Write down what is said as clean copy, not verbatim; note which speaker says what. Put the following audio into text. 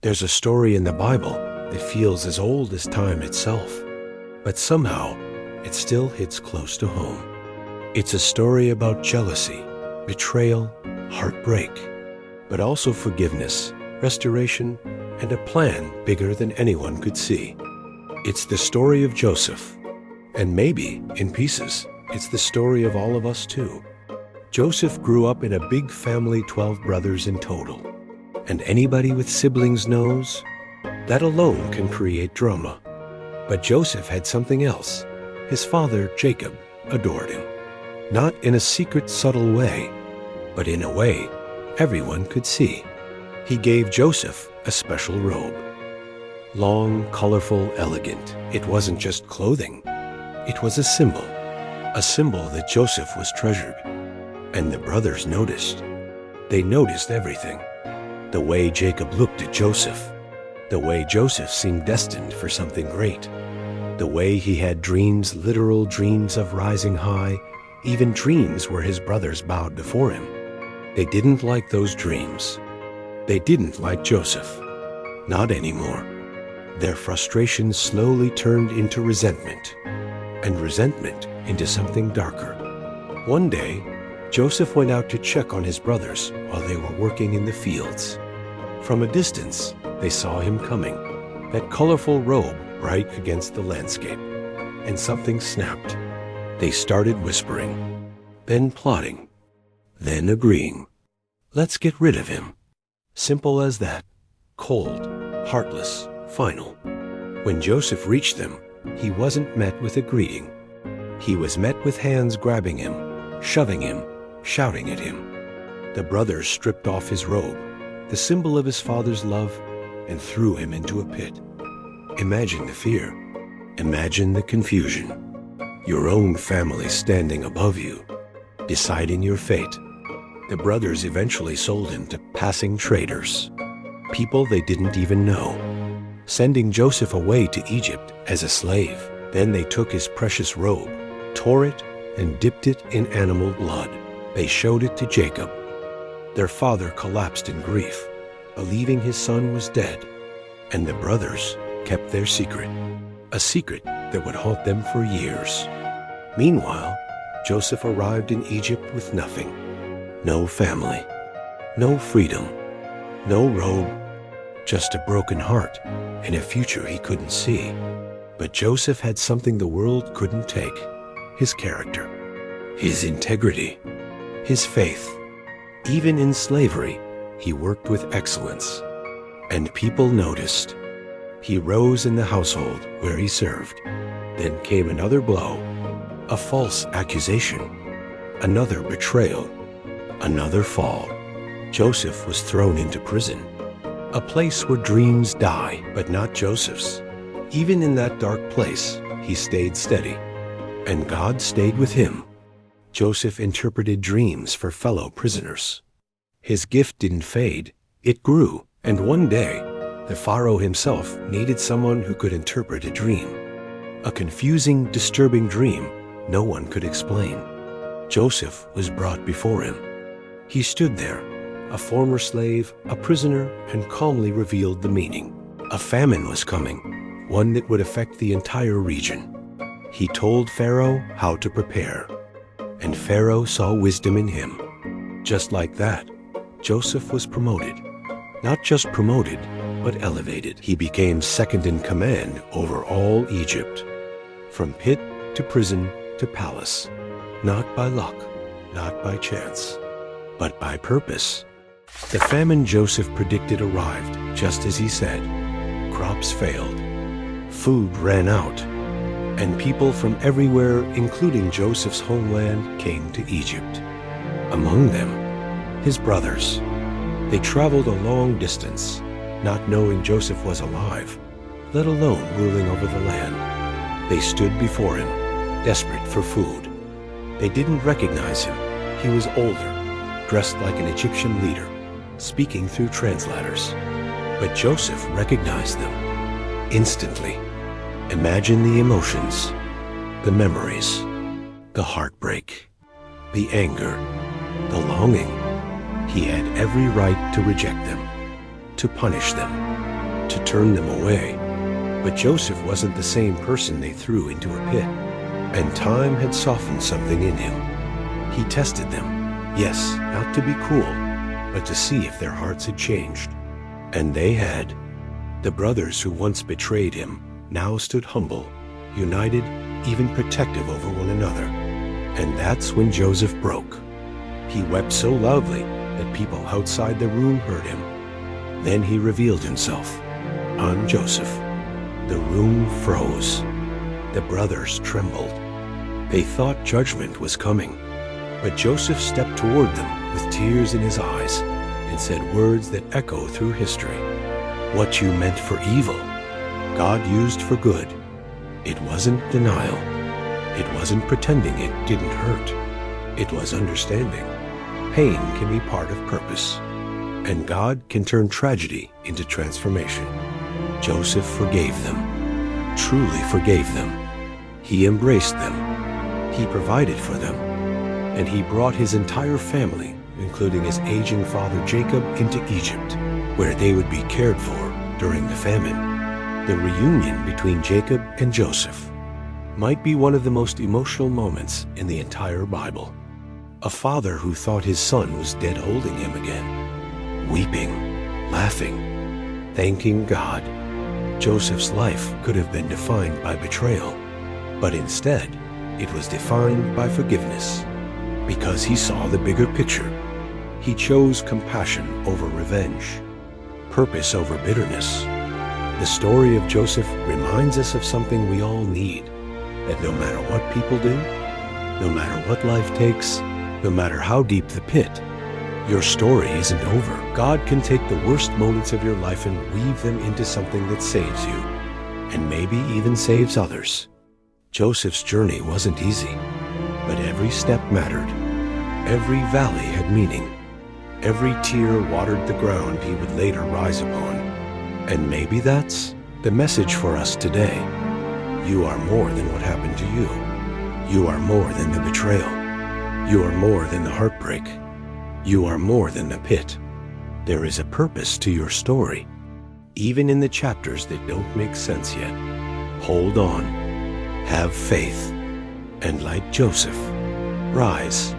Speaker 1: There's a story in the Bible that feels as old as time itself, but somehow it still hits close to home. It's a story about jealousy, betrayal, heartbreak, but also forgiveness, restoration, and a plan bigger than anyone could see. It's the story of Joseph, and maybe, in pieces, it's the story of all of us too. Joseph grew up in a big family, 12 brothers in total. And anybody with siblings knows that alone can create drama. But Joseph had something else. His father, Jacob, adored him. Not in a secret, subtle way, but in a way everyone could see. He gave Joseph a special robe. Long, colorful, elegant. It wasn't just clothing. It was a symbol that Joseph was treasured. And the brothers noticed. They noticed everything. The way Jacob looked at Joseph, the way Joseph seemed destined for something great, the way he had dreams, literal dreams of rising high, even dreams where his brothers bowed before him. They didn't like those dreams. They didn't like Joseph. Not anymore. Their frustration slowly turned into resentment, and resentment into something darker. One day, Joseph went out to check on his brothers while they were working in the fields. From a distance, they saw him coming, that colorful robe right against the landscape, and something snapped. They started whispering, then plotting, then agreeing. Let's get rid of him. Simple as that. Cold, heartless, final. When Joseph reached them, he wasn't met with a greeting. He was met with hands grabbing him, shoving him, shouting at him. The brothers stripped off his robe, the symbol of his father's love, and threw him into a pit. Imagine the fear. Imagine the confusion. Your own family standing above you, deciding your fate. The brothers eventually sold him to passing traders, people they didn't even know, sending Joseph away to Egypt as a slave. Then they took his precious robe, tore it, and dipped it in animal blood. They showed it to Jacob. Their father collapsed in grief, believing his son was dead, and the brothers kept their secret, a secret that would haunt them for years. Meanwhile, Joseph arrived in Egypt with nothing. No family, no freedom, no robe, just a broken heart and a future he couldn't see. But Joseph had something the world couldn't take: his character, his integrity, his faith. Even in slavery, he worked with excellence, and people noticed. He rose in the household where he served. Then came another blow, a false accusation, another betrayal, another fall. Joseph was thrown into prison, a place where dreams die, but not Joseph's. Even in that dark place, he stayed steady, and God stayed with him. Joseph interpreted dreams for fellow prisoners. His gift didn't fade, it grew, and one day, the Pharaoh himself needed someone who could interpret a dream. A confusing, disturbing dream no one could explain. Joseph was brought before him. He stood there, a former slave, a prisoner, and calmly revealed the meaning. A famine was coming, one that would affect the entire region. He told Pharaoh how to prepare, and Pharaoh saw wisdom in him. Just like that, Joseph was promoted. Not just promoted, but elevated. He became second in command over all Egypt, from pit to prison to palace. Not by luck, not by chance, but by purpose. The famine Joseph predicted arrived just as he said. Crops failed, food ran out, and people from everywhere, including Joseph's homeland, came to Egypt. Among them, his brothers. They traveled a long distance, not knowing Joseph was alive, let alone ruling over the land. They stood before him, desperate for food. They didn't recognize him. He was older, dressed like an Egyptian leader, speaking through translators. But Joseph recognized them instantly. Imagine the emotions, the memories, the heartbreak, the anger, the longing. He had every right to reject them, to punish them, to turn them away. But Joseph wasn't the same person they threw into a pit, and time had softened something in him. He tested them, yes, not to be cruel, but to see if their hearts had changed. And they had. The brothers who once betrayed him now stood humble, united, even protective over one another. And that's when Joseph broke. He wept so loudly that people outside the room heard him. Then he revealed himself. I'm Joseph. The room froze. The brothers trembled. They thought judgment was coming. But Joseph stepped toward them with tears in his eyes and said words that echo through history. What you meant for evil, God used for good. It wasn't denial. It wasn't pretending it didn't hurt. It was understanding. Pain can be part of purpose, and God can turn tragedy into transformation. Joseph forgave them, truly forgave them. He embraced them. He provided for them. And he brought his entire family, including his aging father Jacob, into Egypt, where they would be cared for during the famine. The reunion between Jacob and Joseph might be one of the most emotional moments in the entire Bible. A father who thought his son was dead holding him again, weeping, laughing, thanking God. Joseph's life could have been defined by betrayal, but instead, it was defined by forgiveness. Because he saw the bigger picture. He chose compassion over revenge, purpose over bitterness. The story of Joseph reminds us of something we all need, that no matter what people do, no matter what life takes, no matter how deep the pit, your story isn't over. God can take the worst moments of your life and weave them into something that saves you, and maybe even saves others. Joseph's journey wasn't easy, but every step mattered. Every valley had meaning. Every tear watered the ground he would later rise upon. And maybe that's the message for us today. You are more than what happened to you. You are more than the betrayal. You are more than the heartbreak. You are more than the pit. There is a purpose to your story, even in the chapters that don't make sense yet. Hold on, have faith, and like Joseph, rise.